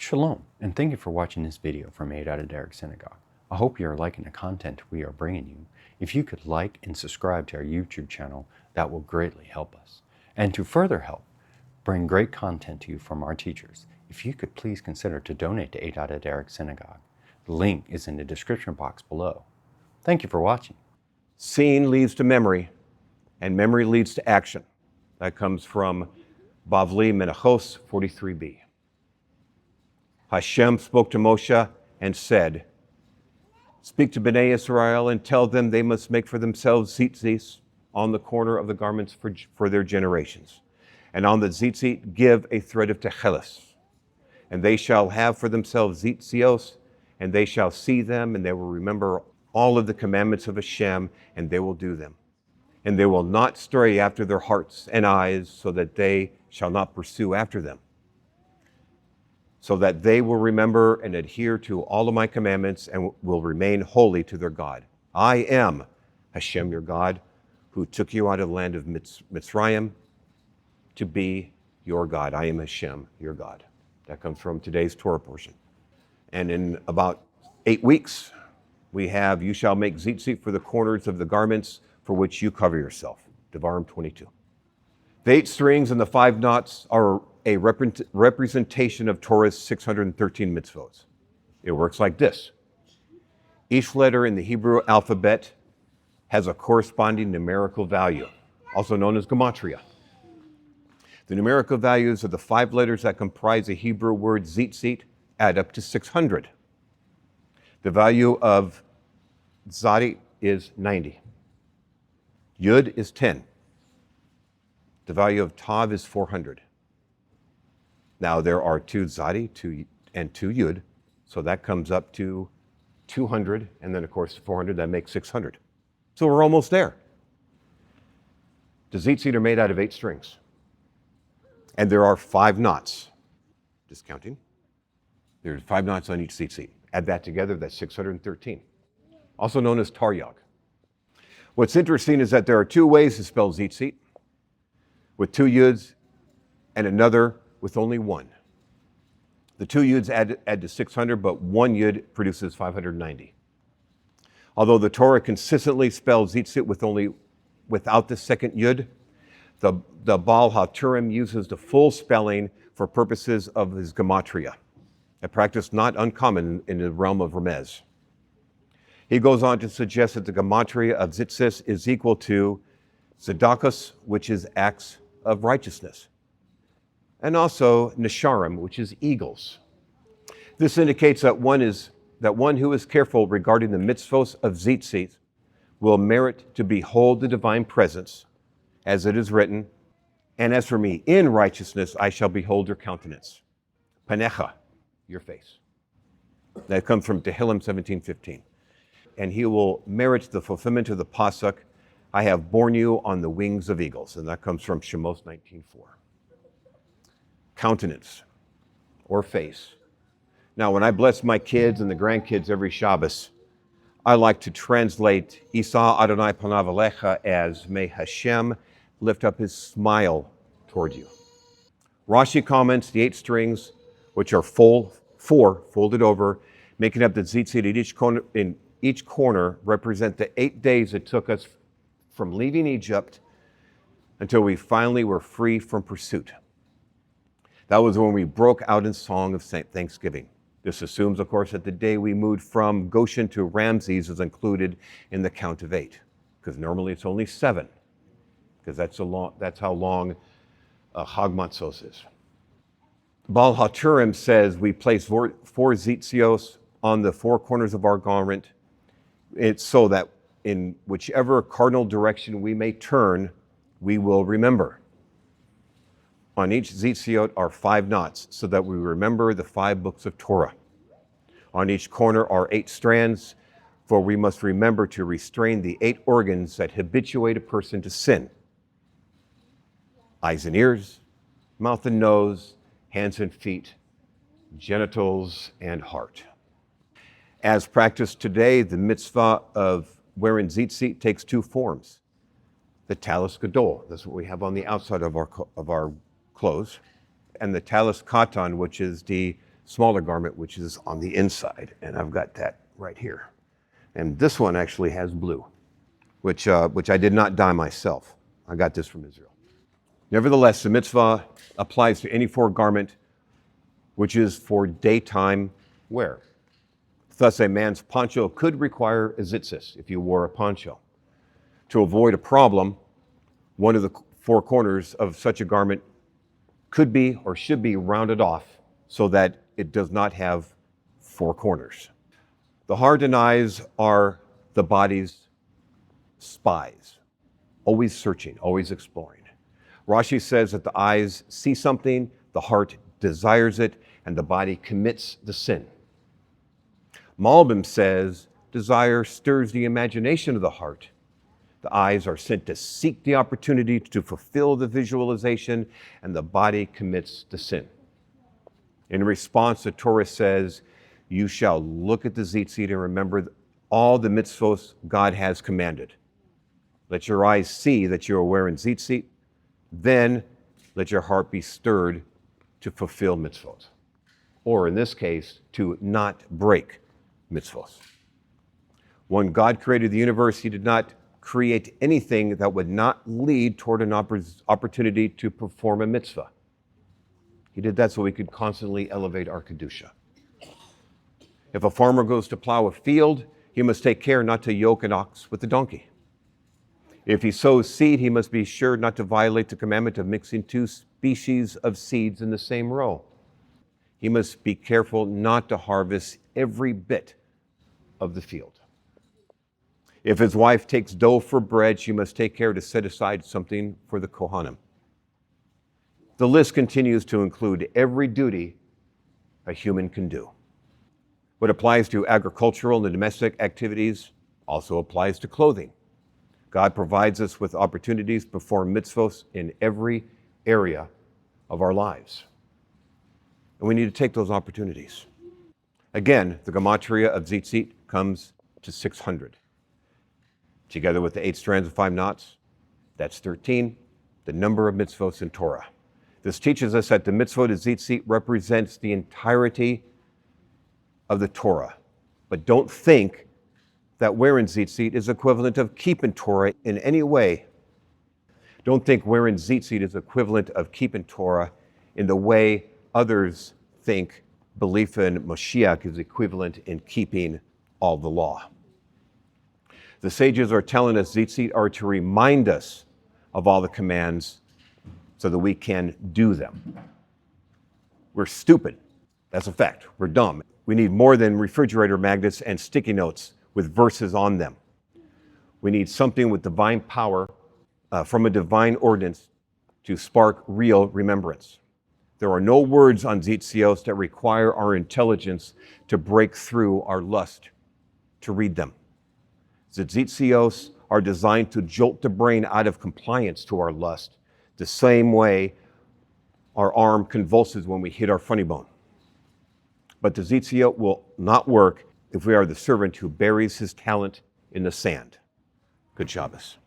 Shalom, and thank you for watching this video from HaDerekh Synagogue. I hope you are liking the content we are bringing you. If you could like and subscribe to our YouTube channel, that will greatly help us. And to further help bring great content to you from our teachers, if you could please consider to donate to HaDerekh Synagogue. The link is in the description box below. Thank you for watching. Seeing leads to memory, and memory leads to action. That comes from Bavli Menachos 43b. Hashem spoke to Moshe and said, "Speak to Bnei Israel and tell them they must make for themselves tzitzit on the corner of the garments for their generations. And on the tzitzit give a thread of techeles. And they shall have for themselves tzitzios, and they shall see them, and they will remember all of the commandments of Hashem, and they will do them. And they will not stray after their hearts and eyes, so that they shall not pursue after them. So that they will remember and adhere to all of my commandments and will remain holy to their God. I am Hashem your God, who took you out of the land of Mitzrayim to be your God. I am Hashem your God." That comes from today's Torah portion. And in about 8 weeks, we have, "You shall make tzitzit for the corners of the garments for which you cover yourself." Devarim 22. The 8 strings and the 5 knots are a representation of Torah's 613 mitzvot. It works like this. Each letter in the Hebrew alphabet has a corresponding numerical value, also known as gematria. The numerical values of the 5 letters that comprise the Hebrew word tzitzit add up to 600. The value of tzadi is 90. Yud is 10. The value of tav is 400. Now there are 2 tzadi and 2 yud, so that comes up to 200, and then of course 400, that makes 600. So we're almost there. The tzitzit are made out of 8 strings. And there are 5 knots. Just counting. There's 5 knots on each tzitzit. Add that together, that's 613. Also known as taryag. What's interesting is that there are 2 ways to spell tzitzit, with 2 yuds and another with only 1. The 2 yuds add to 600, but 1 yud produces 590. Although the Torah consistently spells tzitzit without the second yud, the Baal HaTurim uses the full spelling for purposes of his gematria, a practice not uncommon in the realm of Remez. He goes on to suggest that the gematria of tzitzis is equal to tzedakos, which is acts of righteousness, and also nesharim, which is eagles. This indicates that one who is careful regarding the mitzvos of tzitzit will merit to behold the divine presence, as it is written, "And as for me, in righteousness I shall behold your countenance." Panecha, your face. That comes from Tehillim 17:15. And he will merit the fulfillment of the pasuk, "I have borne you on the wings of eagles." And that comes from Shemos 19:4. Countenance, or face. Now, when I bless my kids and the grandkids every Shabbos, I like to translate Isa Adonai Panav Alecha as, "May Hashem lift up his smile toward you." Rashi comments the 8 strings, which are 4 folded over, making up the tzitzit in each corner, represent the 8 days it took us from leaving Egypt until we finally were free from pursuit. That was when we broke out in song of thanksgiving. This assumes, of course, that the day we moved from Goshen to Ramses is included in the count of 8, because normally it's only 7, because that's how long Chag Matzos is. Baal HaTurim says we place 4 tzitzios on the 4 corners of our garment. It's so that in whichever cardinal direction we may turn, we will remember. On each tzitziot are 5 knots, so that we remember the 5 books of Torah. On each corner are 8 strands, for we must remember to restrain the 8 organs that habituate a person to sin: eyes and ears, mouth and nose, hands and feet, genitals and heart. As practiced today, the mitzvah of wearing tzitzit takes 2 forms. The talis gadol, that's what we have on the outside of our clothes, and the talis katan, which is the smaller garment, which is on the inside. And I've got that right here. And this one actually has blue, which I did not dye myself. I got this from Israel. Nevertheless, the mitzvah applies to any foregarment which is for daytime wear. Thus, a man's poncho could require a tzitzit if you wore a poncho. To avoid a problem, one of the four corners of such a garment could be or should be rounded off so that it does not have four corners. The heart and eyes are the body's spies, always searching, always exploring. Rashi says that the eyes see something, the heart desires it, and the body commits the sin. Malbim says desire stirs the imagination of the heart. The eyes are sent to seek the opportunity to fulfill the visualization, and the body commits the sin. In response, the Torah says, you shall look at the tzitzit and remember all the mitzvos God has commanded. Let your eyes see that you are wearing tzitzit, then let your heart be stirred to fulfill mitzvot. Or in this case, to not break mitzvot. When God created the universe, he did not create anything that would not lead toward an opportunity to perform a mitzvah. He did that so we could constantly elevate our kedusha. If a farmer goes to plow a field, he must take care not to yoke an ox with a donkey. If he sows seed, he must be sure not to violate the commandment of mixing two species of seeds in the same row. He must be careful not to harvest every bit of the field. If his wife takes dough for bread, she must take care to set aside something for the Kohanim. The list continues to include every duty a human can do. What applies to agricultural and domestic activities also applies to clothing. God provides us with opportunities to perform mitzvos in every area of our lives. And we need to take those opportunities. Again, the gematria of tzitzit comes to 600. Together with the 8 strands of 5 knots, that's 13, the number of mitzvos in Torah. This teaches us that the mitzvot of tzitzit represents the entirety of the Torah. But don't think that wearing tzitzit is equivalent of keeping Torah in any way. Don't think wearing tzitzit is equivalent of keeping Torah in the way others think belief in Mashiach is equivalent in keeping all the law. The sages are telling us tzitzit are to remind us of all the commands so that we can do them. We're stupid. That's a fact. We're dumb. We need more than refrigerator magnets and sticky notes with verses on them. We need something with divine power from a divine ordinance to spark real remembrance. There are no words on tzitzios that require our intelligence to break through our lust to read them. The tzitzios are designed to jolt the brain out of compliance to our lust, the same way our arm convulses when we hit our funny bone. But the tzitziot will not work if we are the servant who buries his talent in the sand. Good Shabbos.